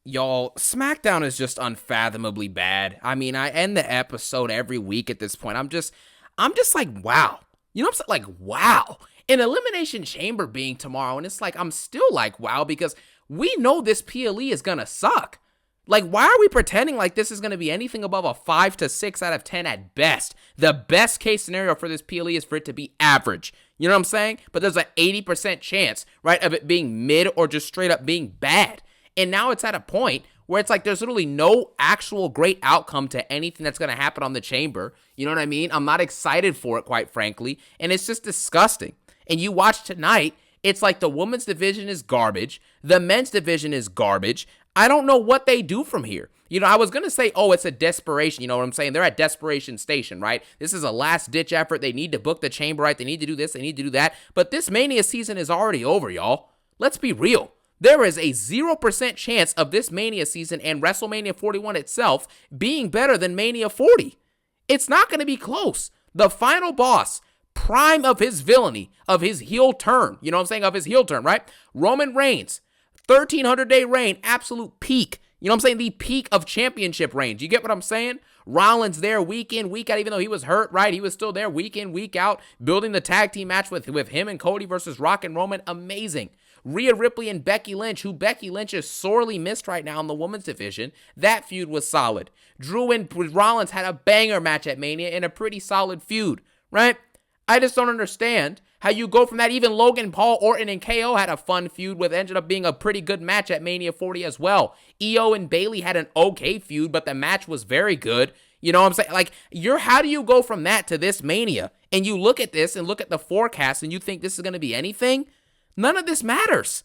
Y'all, SmackDown is just unfathomably bad. I mean, I end the episode every week at this point. I'm just like, wow. You know what I'm saying? Like, wow. An Elimination Chamber being tomorrow, and it's like, I'm still like, wow, because we know this PLE is gonna suck. Like, why are we pretending like this is going to be anything above a 5 to 6 out of 10 at best? The best case scenario for this PLE is for it to be average. You know what I'm saying? But there's an 80% chance, right, of it being mid or just straight up being bad. And now it's at a point where it's like there's literally no actual great outcome to anything that's going to happen on the chamber. You know what I mean? I'm not excited for it, quite frankly. And it's just disgusting. And you watch tonight, it's like the women's division is garbage. The men's division is garbage. I don't know what they do from here. You know, I was going to say, oh, it's a desperation. You know what I'm saying? They're at desperation station, right? This is a last-ditch effort. They need to book the chamber right. They need to do this. They need to do that. But this Mania season is already over, y'all. Let's be real. There is a 0% chance of this Mania season and WrestleMania 41 itself being better than Mania 40. It's not going to be close. The final boss, prime of his villainy, of his heel turn, you know what I'm saying? Of his heel turn, right? Roman Reigns. 1,300-day reign, absolute peak. You know what I'm saying? The peak of championship reigns. You get what I'm saying? Rollins there week in, week out, even though he was hurt, right? He was still there week in, week out, building the tag team match with him and Cody versus Rock and Roman. Amazing. Rhea Ripley and Becky Lynch, who Becky Lynch is sorely missed right now in the women's division. That feud was solid. Drew and Rollins had a banger match at Mania in a pretty solid feud, right? I just don't understand how you go from that. Even Logan Paul, Orton, and KO had a fun feud with ended up being a pretty good match at Mania 40 as well. EO and Bayley had an okay feud, but the match was very good. You know what I'm saying? Like, how do you go from that to this Mania? And you look at this and look at the forecast and you think this is going to be anything? None of this matters.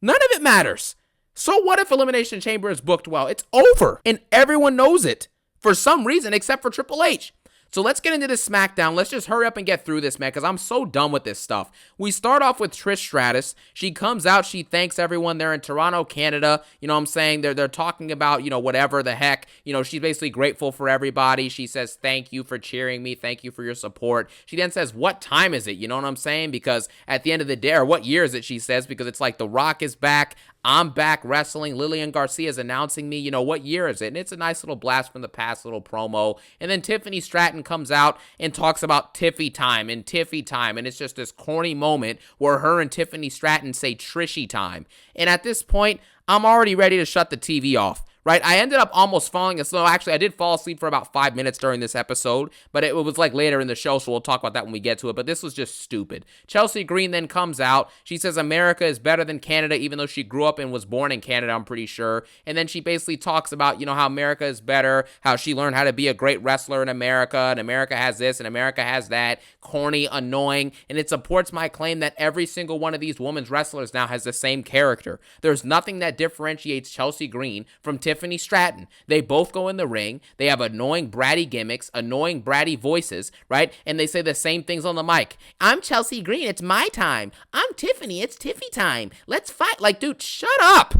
None of it matters. So what if Elimination Chamber is booked well? It's over. And everyone knows it for some reason except for Triple H. So let's get into this SmackDown. Let's just hurry up and get through this, man, because I'm so done with this stuff. We start off with Trish Stratus. She comes out. She thanks everyone. They're in Toronto, Canada. You know what I'm saying? They're talking about, you know, whatever the heck. You know, she's basically grateful for everybody. She says, thank you for cheering me. Thank you for your support. She then says, what time is it? You know what I'm saying? Because at the end of the day, or what year is it, she says, because it's like The Rock is back. I'm back wrestling. Lillian Garcia is announcing me. You know, what year is it? And it's a nice little blast from the past, little promo. And then Tiffany Stratton comes out and talks about Tiffy time. And it's just this corny moment where her and Tiffany Stratton say Trishy time. And at this point, I'm already ready to shut the TV off. Right, I ended up almost falling asleep. Actually, I did fall asleep for about 5 minutes during this episode, but it was like later in the show, so we'll talk about that when we get to it. But this was just stupid. Chelsea Green then comes out. She says America is better than Canada, even though she grew up and was born in Canada, I'm pretty sure. And then she basically talks about, you know, how America is better, how she learned how to be a great wrestler in America, and America has this, and America has that. Corny, annoying, and it supports my claim that every single one of these women's wrestlers now has the same character. There's nothing that differentiates Chelsea Green from Tiffany Stratton. They both go in the ring. They have annoying bratty gimmicks, annoying bratty voices, right? And they say the same things on the mic. I'm Chelsea Green. It's my time. I'm Tiffany. It's Tiffy time. Let's fight. Like, dude, shut up.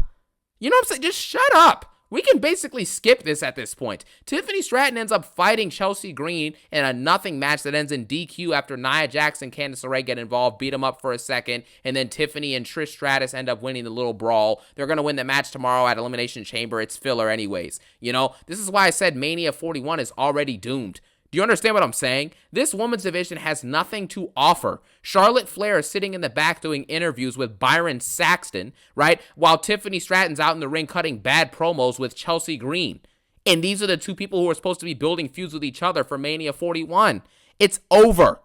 You know what I'm saying? Just shut up. We can basically skip this at this point. Tiffany Stratton ends up fighting Chelsea Green in a nothing match that ends in DQ after Nia Jax and Candice LeRae get involved, beat them up for a second, and then Tiffany and Trish Stratus end up winning the little brawl. They're going to win the match tomorrow at Elimination Chamber. It's filler anyways. You know, this is why I said Mania 41 is already doomed. Do you understand what I'm saying? This women's division has nothing to offer. Charlotte Flair is sitting in the back doing interviews with Byron Saxton, right? While Tiffany Stratton's out in the ring cutting bad promos with Chelsea Green. And these are the two people who are supposed to be building feuds with each other for Mania 41. It's over.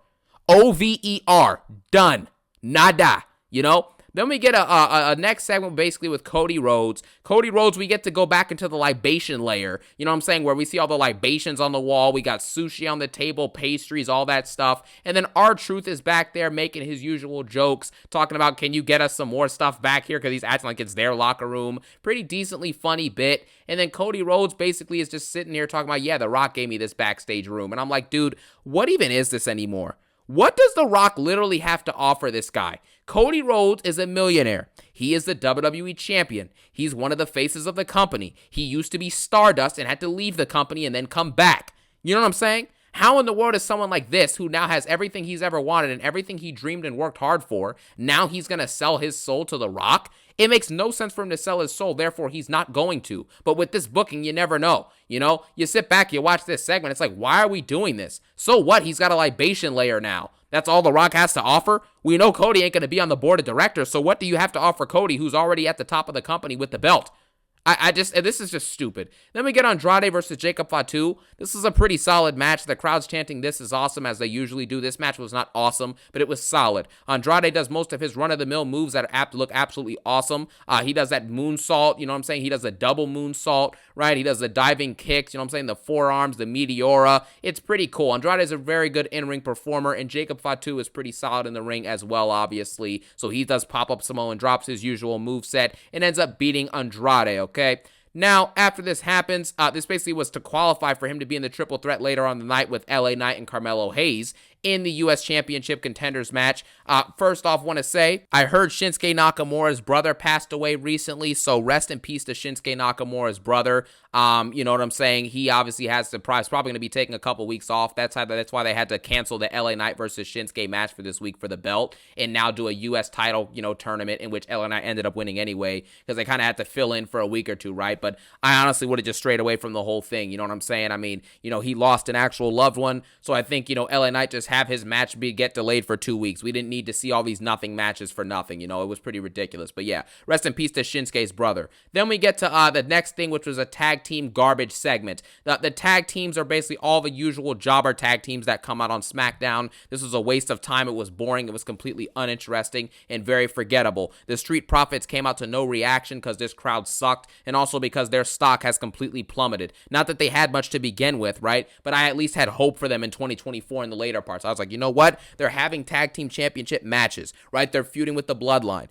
OVER. Done. Nada. You know? Then we get a next segment basically with Cody Rhodes. Cody Rhodes, we get to go back into the libation layer. You know what I'm saying? Where we see all the libations on the wall. We got sushi on the table, pastries, all that stuff. And then R-Truth is back there making his usual jokes, talking about, can you get us some more stuff back here? Because he's acting like it's their locker room. Pretty decently funny bit. And then Cody Rhodes basically is just sitting here talking about, yeah, The Rock gave me this backstage room. And I'm like, dude, what even is this anymore? What does The Rock literally have to offer this guy? Cody Rhodes is a millionaire. He is the WWE champion. He's one of the faces of the company. He used to be Stardust and had to leave the company and then come back. You know what I'm saying? How in the world is someone like this, who now has everything he's ever wanted and everything he dreamed and worked hard for, now he's going to sell his soul to The Rock? It makes no sense for him to sell his soul, therefore he's not going to. But with this booking, you never know. You know, you sit back, you watch this segment, it's like, why are we doing this? So what? He's got a libation layer now. That's all The Rock has to offer? We know Cody ain't going to be on the board of directors, so what do you have to offer Cody, who's already at the top of the company with the belt? This is just stupid. Then we get Andrade versus Jacob Fatu. This is a pretty solid match. The crowd's chanting, "This is awesome," as they usually do. This match was not awesome, but it was solid. Andrade does most of his run-of-the-mill moves that look absolutely awesome. He does that moonsault, you know what I'm saying? He does a double moonsault, right? He does the diving kicks, you know what I'm saying? The forearms, the Meteora. It's pretty cool. Andrade is a very good in-ring performer, and Jacob Fatu is pretty solid in the ring as well, obviously. So he does pop-up Samoan drops his usual moveset and ends up beating Andrade, okay? Now, after this happens, this basically was to qualify for him to be in the triple threat later on the night with LA Knight and Carmelo Hayes in the U.S. Championship Contenders match. First off, want to say, I heard Shinsuke Nakamura's brother passed away recently, so rest in peace to Shinsuke Nakamura's brother. You know what I'm saying? He obviously has surprise, probably going to be taking a couple weeks off. That's why they had to cancel the LA Knight versus Shinsuke match for this week for the belt, and now do a U.S. title, tournament in which LA Knight ended up winning anyway, because they kind of had to fill in for a week or two, right? But I honestly would have just strayed away from the whole thing. You know what I'm saying? I mean, he lost an actual loved one, so I think, LA Knight just have his match get delayed for 2 weeks. We didn't need to see all these nothing matches for nothing. It was pretty ridiculous. But yeah, rest in peace to Shinsuke's brother. Then we get to the next thing, which was a tag team garbage segment. The tag teams are basically all the usual jobber tag teams that come out on SmackDown. This was a waste of time. It was boring. It was completely uninteresting and very forgettable. The Street Profits came out to no reaction because this crowd sucked, and also because their stock has completely plummeted. Not that they had much to begin with, right? But I at least had hope for them in 2024 in the later parts. I was like, you know what? They're having tag team championship matches, right? They're feuding with the Bloodline.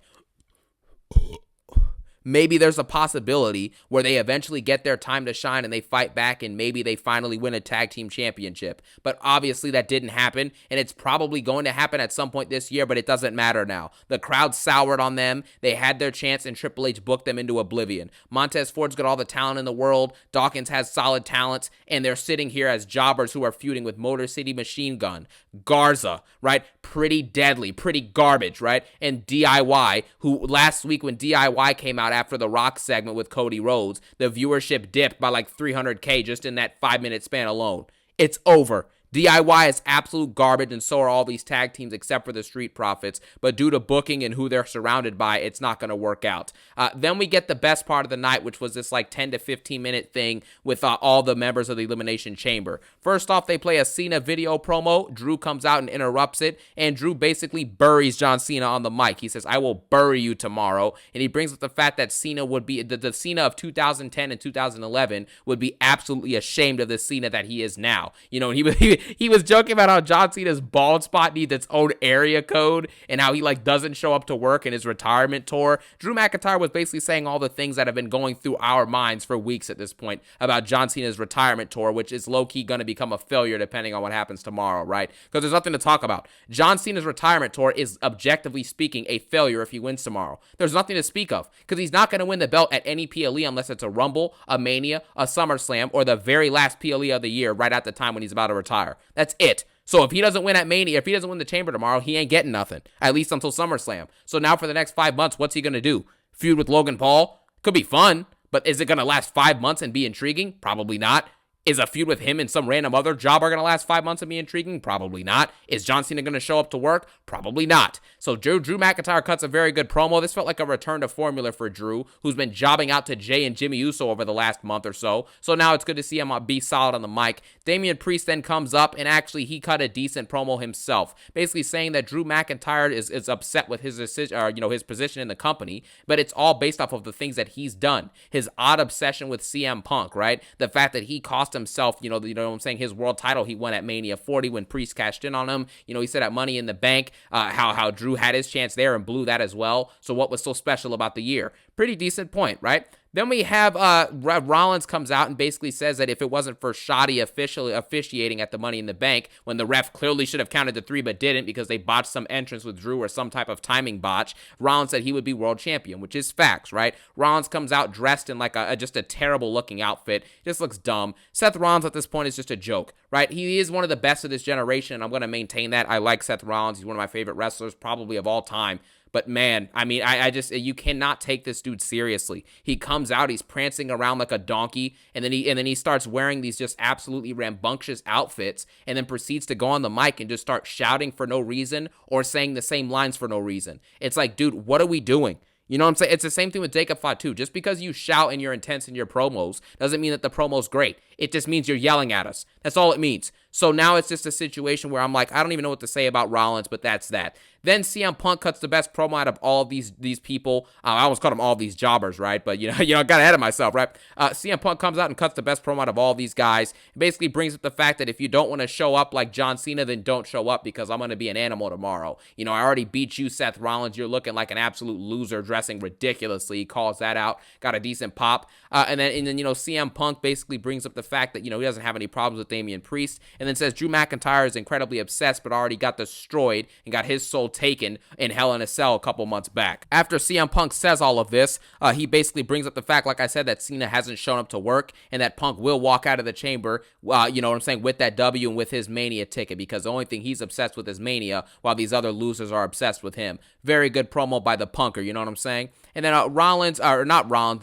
Maybe there's a possibility where they eventually get their time to shine and they fight back and maybe they finally win a tag team championship. But obviously that didn't happen, and it's probably going to happen at some point this year, but it doesn't matter now. The crowd soured on them. They had their chance and Triple H booked them into oblivion. Montez Ford's got all the talent in the world. Dawkins has solid talents, and they're sitting here as jobbers who are feuding with Motor City Machine Gun, Garza, right? Pretty deadly, pretty garbage, right? And DIY, who last week when DIY came out after the Rock segment with Cody Rhodes, the viewership dipped by like 300K just in that 5-minute span alone. It's over. DIY is absolute garbage, and so are all these tag teams except for the Street Profits, but due to booking and who they're surrounded by, it's not going to work out. Then we get the best part of the night, which was this like 10 to 15 minute thing with all the members of the Elimination Chamber. First off, they play a Cena video promo. Drew comes out and interrupts it, and Drew basically buries John Cena on the mic. He says, "I will bury you tomorrow," and he brings up the fact that Cena would be, the Cena of 2010 and 2011 would be absolutely ashamed of the Cena that he is now. And he was joking about how John Cena's bald spot needs its own area code and how he doesn't show up to work in his retirement tour. Drew McIntyre was basically saying all the things that have been going through our minds for weeks at this point about John Cena's retirement tour, which is low-key going to become a failure depending on what happens tomorrow, right? Because there's nothing to talk about. John Cena's retirement tour is, objectively speaking, a failure if he wins tomorrow. There's nothing to speak of because he's not going to win the belt at any PLE unless it's a Rumble, a Mania, a SummerSlam, or the very last PLE of the year right at the time when he's about to retire. That's it. So if he doesn't win at Mania, if he doesn't win the Chamber tomorrow, he ain't getting nothing, at least until SummerSlam. So now for the next 5 months, what's he going to do? Feud with Logan Paul? Could be fun, but is it going to last 5 months and be intriguing? Probably not. Is a feud with him and some random other jobber going to last 5 months and be intriguing? Probably not. Is John Cena going to show up to work? Probably not. So Drew McIntyre cuts a very good promo. This felt like a return to formula for Drew, who's been jobbing out to Jay and Jimmy Uso over the last month or so. So now it's good to see him be solid on the mic. Damian Priest then comes up, and actually he cut a decent promo himself, basically saying that Drew McIntyre is upset with his decision, his position in the company, but it's all based off of the things that he's done. His odd obsession with CM Punk, right? The fact that he cost himself, what I'm saying, his world title he won at Mania 40 when Priest cashed in on him. He said at Money in the Bank, how Drew had his chance there and blew that as well. So what was so special about the year? Pretty decent point, right? Then we have Rollins comes out and basically says that if it wasn't for shoddy officiating at the Money in the Bank, when the ref clearly should have counted to 3 but didn't because they botched some entrance with Drew or some type of timing botch, Rollins said he would be world champion, which is facts, right? Rollins comes out dressed in like just a terrible looking outfit. Just looks dumb. Seth Rollins at this point is just a joke, right? He is one of the best of this generation, and I'm going to maintain that. I like Seth Rollins. He's one of my favorite wrestlers, probably of all time. But man, I mean, I just, you cannot take this dude seriously. He comes out, he's prancing around like a donkey, and then he starts wearing these just absolutely rambunctious outfits, and then proceeds to go on the mic and just start shouting for no reason or saying the same lines for no reason. It's like, dude, what are we doing? You know what I'm saying? It's the same thing with Jacob Fatu. Just because you shout and you're intense in your promos doesn't mean that the promo's great. It just means you're yelling at us. That's all it means. So now it's just a situation where I'm like, I don't even know what to say about Rollins, but that's that. Then CM Punk cuts the best promo out of all of these people. I almost called them all these jobbers, right? But, I got ahead of myself, right? CM Punk comes out and cuts the best promo out of all these guys. It basically brings up the fact that if you don't want to show up like John Cena, then don't show up because I'm going to be an animal tomorrow. I already beat you, Seth Rollins. You're looking like an absolute loser, dressing ridiculously. He calls that out. Got a decent pop. And then CM Punk basically brings up the fact that, he doesn't have any problems with Damian Priest. And then says Drew McIntyre is incredibly obsessed, but already got destroyed and got his soul taken in Hell in a Cell a couple months back. After CM Punk says all of this, he basically brings up the fact, like I said, that Cena hasn't shown up to work and that Punk will walk out of the chamber, with that W and with his Mania ticket, because the only thing he's obsessed with is Mania, while these other losers are obsessed with him. Very good promo by the Punker, you know what I'm saying? And then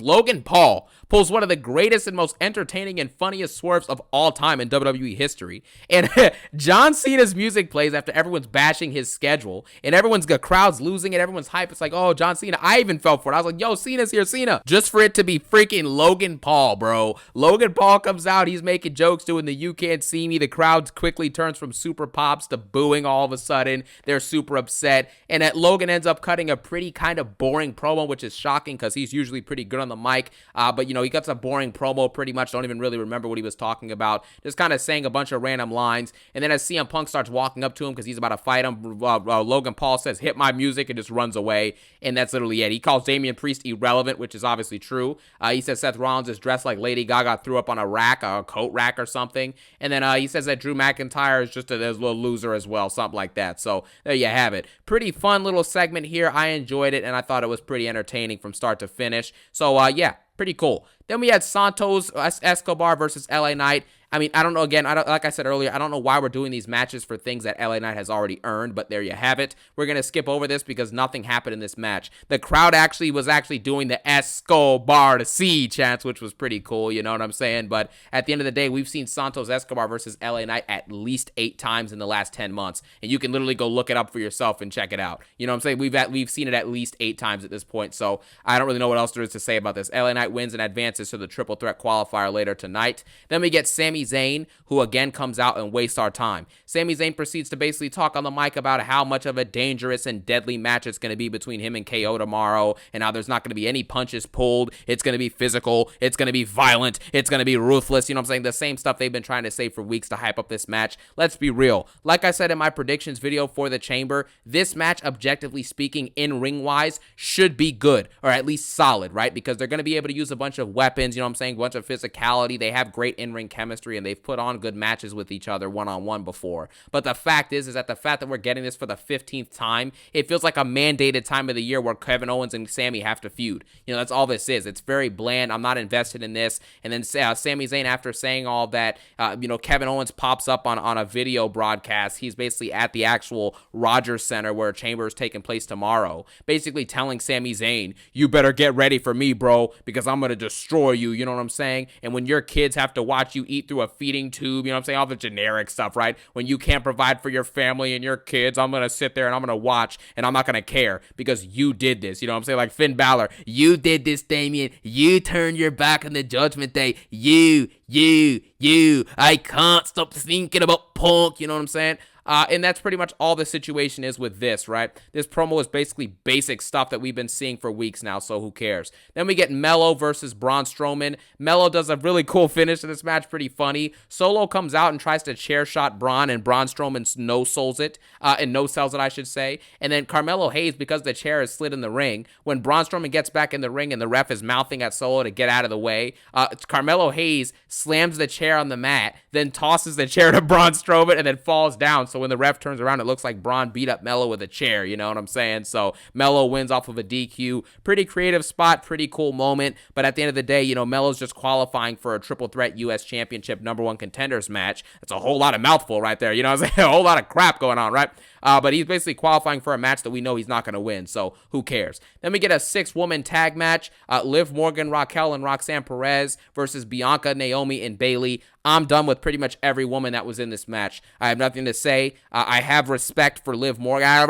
Logan Paul pulls one of the greatest and most entertaining and funniest swerves of all time in WWE history. And John Cena's music plays after everyone's bashing his schedule, and the crowd's losing it, everyone's hype. It's like, oh, John Cena. I even fell for it. I was like, yo, Cena's here, Cena. Just for it to be freaking Logan Paul, bro. Logan Paul comes out, he's making jokes doing the "You Can't See Me." The crowd quickly turns from super pops to booing all of a sudden. They're super upset. And Logan ends up cutting a pretty kind of boring promo, which is shocking because he's usually pretty good on the mic. But he cuts a boring promo pretty much. Don't even really remember what he was talking about. Just kind of saying a bunch of random lines. And then as CM Punk starts walking up to him because he's about to fight him, Logan Paul says, "Hit my music," and just runs away. And that's literally it. He calls Damian Priest irrelevant, which is obviously true. He says Seth Rollins is dressed like Lady Gaga threw up on a coat rack or something. And then he says that Drew McIntyre is just a little loser as well, something like that. So there you have it. Pretty fun little segment here. I enjoyed it, and I thought it was pretty entertaining from start to finish. So yeah, pretty cool. Then we had Santos Escobar versus LA Knight. I mean, I don't know. Again, like I said earlier, I don't know why we're doing these matches for things that LA Knight has already earned, but there you have it. We're going to skip over this because nothing happened in this match. The crowd was doing the Escobar to see chants, which was pretty cool, you know what I'm saying? But at the end of the day, we've seen Santos Escobar versus LA Knight at least 8 times in the last 10 months, and you can literally go look it up for yourself and check it out. You know what I'm saying? We've seen it at least 8 times at this point, so I don't really know what else there is to say about this. LA Knight wins and advances to the triple threat qualifier later tonight. Then we get Sami Zayn, who again comes out and wastes our time. Sami Zayn proceeds to basically talk on the mic about how much of a dangerous and deadly match it's going to be between him and KO tomorrow, and how there's not going to be any punches pulled. It's going to be physical. It's going to be violent. It's going to be ruthless. You know what I'm saying? The same stuff they've been trying to say for weeks to hype up this match. Let's be real. Like I said in my predictions video for the Chamber, this match, objectively speaking, in ring-wise, should be good, or at least solid, right? Because they're going to be able to use a bunch of weapons, you know what I'm saying? A bunch of physicality. They have great in-ring chemistry, and they've put on good matches with each other one-on-one before. But the fact is that the fact that we're getting this for the 15th time, it feels like a mandated time of the year where Kevin Owens and Sami have to feud. You know, that's all this is. It's very bland. I'm not invested in this. And then Sami Zayn, after saying all that, Kevin Owens pops up on a video broadcast. He's basically at the actual Rogers Center where Chamber is taking place tomorrow, basically telling Sami Zayn, "You better get ready for me, bro, because I'm going to destroy you." You know what I'm saying? And when your kids have to watch you eat through a feeding tube, you know what I'm saying? All the generic stuff, right? When you can't provide for your family and your kids, I'm going to sit there and I'm going to watch and I'm not going to care because you did this. You know what I'm saying? Like Finn Balor, "You did this, Damien. You turned your back on the Judgment Day. You. I can't stop thinking about Punk." You know what I'm saying? And that's pretty much all the situation is with this, right? This promo is basically basic stuff that we've been seeing for weeks now, so who cares? Then we get Melo versus Braun Strowman. Melo does a really cool finish to this match, pretty funny. Solo comes out and tries to chair shot Braun, and Braun Strowman no-sells it, I should say. And then Carmelo Hayes, because the chair is slid in the ring, when Braun Strowman gets back in the ring and the ref is mouthing at Solo to get out of the way, Carmelo Hayes slams the chair on the mat, then tosses the chair to Braun Strowman and then falls down. So when the ref turns around, it looks like Braun beat up Melo with a chair, you know what I'm saying? So Melo wins off of a DQ. Pretty creative spot, pretty cool moment. But at the end of the day, you know, Melo's just qualifying for a triple threat U.S. Championship #1 contenders match. That's a whole lot of mouthful right there, you know what I'm saying? A whole lot of crap going on, right? But he's basically qualifying for a match that we know he's not going to win, so who cares? Then we get a 6-woman tag match, Liv Morgan, Raquel, and Roxanne Perez versus Bianca, Naomi, and Bayley. I'm done with pretty much every woman that was in this match. I have nothing to say. I have respect for Liv Morgan. I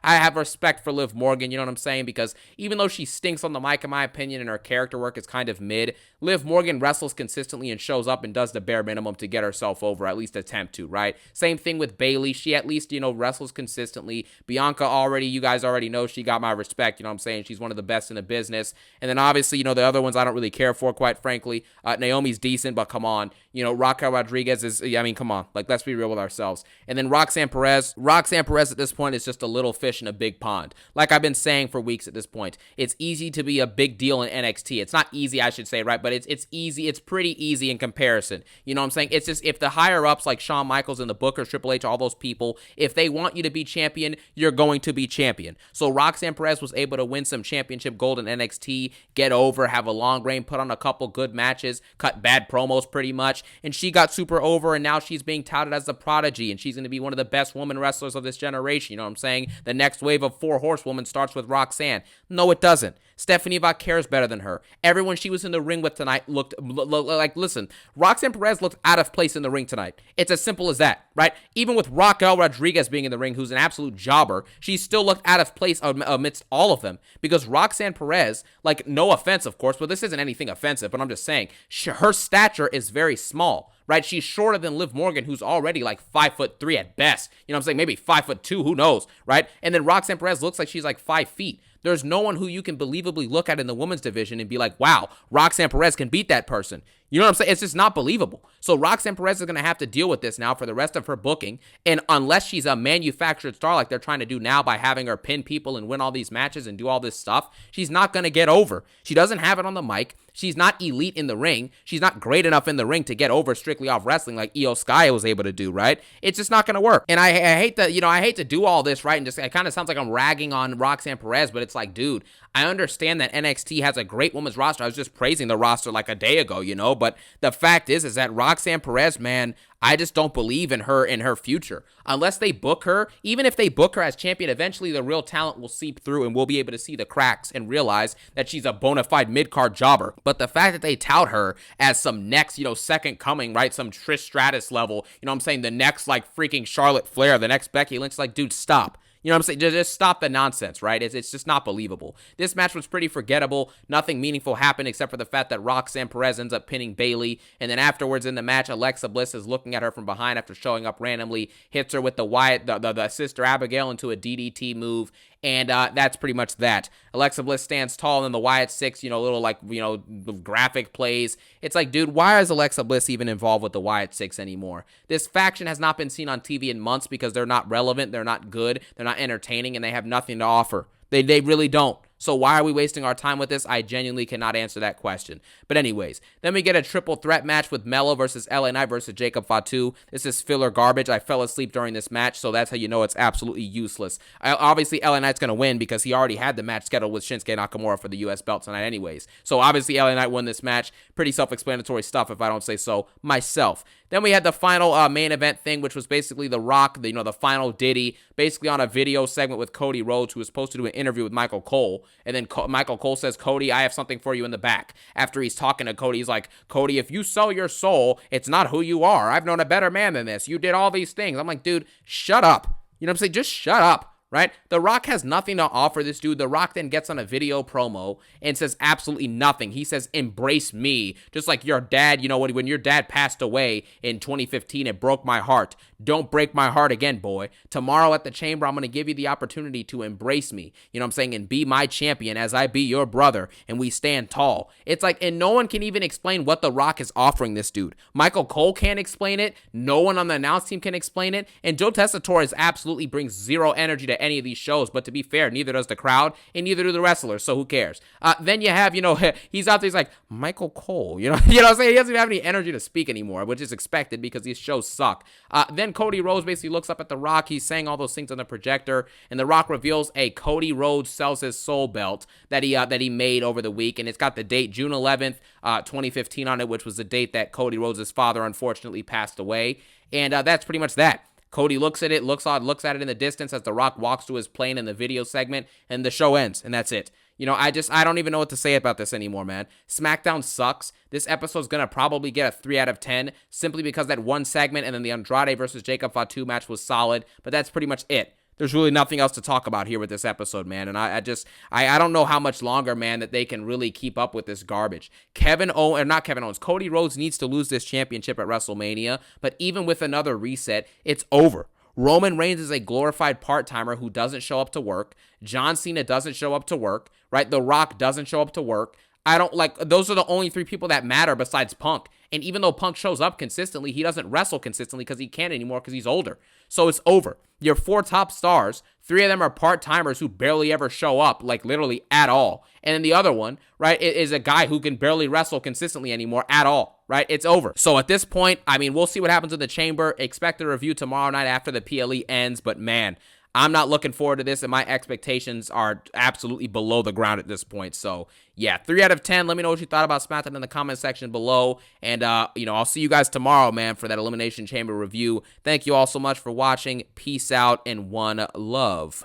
have respect for Liv Morgan, you know what I'm saying? Because even though she stinks on the mic, in my opinion, and her character work is kind of mid, Liv Morgan wrestles consistently and shows up and does the bare minimum to get herself over, at least attempt to, right? Same thing with Bayley. She at least, you know, wrestles consistently. Bianca you guys already know she got my respect, you know what I'm saying? She's one of the best in the business. And then obviously, you know, the other ones I don't really care for, quite frankly. Naomi's decent, but come on. You know, Raquel Rodriguez is, I mean, come on. Like, let's be real with ourselves. And then Roxanne Perez at this point is just a little fish in a big pond. Like I've been saying for weeks at this point, it's easy to be a big deal in NXT. It's not easy, I should say, right? But it's easy. It's pretty easy in comparison. You know what I'm saying? It's just if the higher ups like Shawn Michaels and the Bookers, Triple H, all those people, if they want you to be champion, you're going to be champion. So Roxanne Perez was able to win some championship gold in NXT, get over, have a long reign, put on a couple good matches, cut bad promos pretty much, and she got super over, and now she's being touted as the prodigy, and she's going to be one of the best women wrestlers of this generation. You know what I'm saying? The next wave of 4 horsewomen starts with Roxanne. No, it doesn't. Stephanie Vaquer is better than her. Everyone she was in the ring with tonight looked like, listen, Roxanne Perez looked out of place in the ring tonight. It's as simple as that, right? Even with Raquel Rodriguez being in the ring, who's an absolute jobber, she still looked out of place amidst all of them, because Roxanne Perez, like, no offense, of course, but this isn't anything offensive, but I'm just saying, her stature is very small. Right? She's shorter than Liv Morgan, who's already like 5'3" at best. You know what I'm saying? Maybe 5'2", who knows? Right? And then Roxanne Perez looks like she's like 5 feet. There's no one who you can believably look at in the women's division and be like, wow, Roxanne Perez can beat that person. You know what I'm saying? It's just not believable. So Roxanne Perez is going to have to deal with this now for the rest of her booking. And unless she's a manufactured star like they're trying to do now by having her pin people and win all these matches and do all this stuff, she's not going to get over. She doesn't have it on the mic. She's not elite in the ring. She's not great enough in the ring to get over strictly off wrestling like Io Sky was able to do, right? It's just not going to work. And I hate that, you know, I hate to do all this, right? And just, it kind of sounds like I'm ragging on Roxanne Perez, but it's like, dude, I understand that NXT has a great women's roster. I was just praising the roster like a day ago, you know, but the fact is that Roxanne Perez, man, I just don't believe in her future. Unless they book her, even if they book her as champion, eventually the real talent will seep through and we'll be able to see the cracks and realize that she's a bona fide mid-card jobber. But the fact that they tout her as some next, you know, second coming, right? Some Trish Stratus level, you know what I'm saying? The next, like, freaking Charlotte Flair, the next Becky Lynch, like, dude, stop. You know what I'm saying? Just stop the nonsense, right? It's just not believable. This match was pretty forgettable. Nothing meaningful happened except for the fact that Roxanne Perez ends up pinning Bayley. And then afterwards in the match, Alexa Bliss is looking at her from behind after showing up randomly, hits her with the Sister Abigail into a DDT move. And that's pretty much that. Alexa Bliss stands tall, and then the Wyatt Six, you know, little, like, you know, graphic plays. It's like, dude, why is Alexa Bliss even involved with the Wyatt Six anymore? This faction has not been seen on TV in months because they're not relevant, they're not good, they're not entertaining, and they have nothing to offer. They really don't. So why are we wasting our time with this? I genuinely cannot answer that question. But anyways, then we get a triple threat match with Melo versus LA Knight versus Jacob Fatu. This is filler garbage. I fell asleep during this match, so that's how you know it's absolutely useless. Obviously, LA Knight's going to win because he already had the match scheduled with Shinsuke Nakamura for the U.S. belt tonight anyways. So obviously, LA Knight won this match. Pretty self-explanatory stuff if I don't say so myself. Then we had the final main event thing, which was basically The Rock, the final ditty, basically on a video segment with Cody Rhodes, who was supposed to do an interview with Michael Cole. And then Michael Cole says, Cody, I have something for you in the back. After he's talking to Cody, he's like, Cody, if you sell your soul, it's not who you are. I've known a better man than this. You did all these things. I'm like, dude, shut up. You know what I'm saying? Just shut up. Right? The Rock has nothing to offer this dude. The Rock then gets on a video promo and says absolutely nothing. He says, embrace me. Just like your dad, you know, when your dad passed away in 2015, it broke my heart. Don't break my heart again, boy. Tomorrow at the Chamber, I'm going to give you the opportunity to embrace me. You know what I'm saying? And be my champion as I be your brother. And we stand tall. It's like, and no one can even explain what The Rock is offering this dude. Michael Cole can't explain it. No one on the announce team can explain it. And Joe Tessitore absolutely brings zero energy to any of these shows, but to be fair, neither does the crowd and neither do the wrestlers, so who cares? Then you have, he's out there, he's like, Michael Cole, you know what I'm saying? He doesn't even have any energy to speak anymore, which is expected because these shows suck. Then Cody Rhodes basically looks up at The Rock. He's saying all those things on the projector, and The Rock reveals Cody Rhodes sells his soul belt that he made over the week, and it's got the date June 11th, 2015 on it, which was the date that Cody Rhodes' father unfortunately passed away. And that's pretty much that. Cody looks at it, looks at it in the distance as The Rock walks to his plane in the video segment, and the show ends, and that's it. I don't even know what to say about this anymore, man. SmackDown sucks. This episode's gonna probably get a 3 out of 10, simply because that one segment and then the Andrade versus Jacob Fatu match was solid, but that's pretty much it. There's really nothing else to talk about here with this episode, man. And I don't know how much longer, man, that they can really keep up with this garbage. Cody Rhodes needs to lose this championship at WrestleMania, but even with another reset, it's over. Roman Reigns is a glorified part-timer who doesn't show up to work. John Cena doesn't show up to work, right? The Rock doesn't show up to work. Those are the only 3 people that matter besides Punk. And even though Punk shows up consistently, he doesn't wrestle consistently because he can't anymore because he's older. So it's over. Your 4 top stars, 3 of them are part-timers who barely ever show up, like literally at all. And then the other one, right, is a guy who can barely wrestle consistently anymore at all, right? It's over. So at this point, we'll see what happens in the Chamber. Expect a review tomorrow night after the PLE ends. But man, I'm not looking forward to this, and my expectations are absolutely below the ground at this point. So, yeah, 3 out of 10. Let me know what you thought about SmackDown in the comment section below. And, I'll see you guys tomorrow, man, for that Elimination Chamber review. Thank you all so much for watching. Peace out and one love.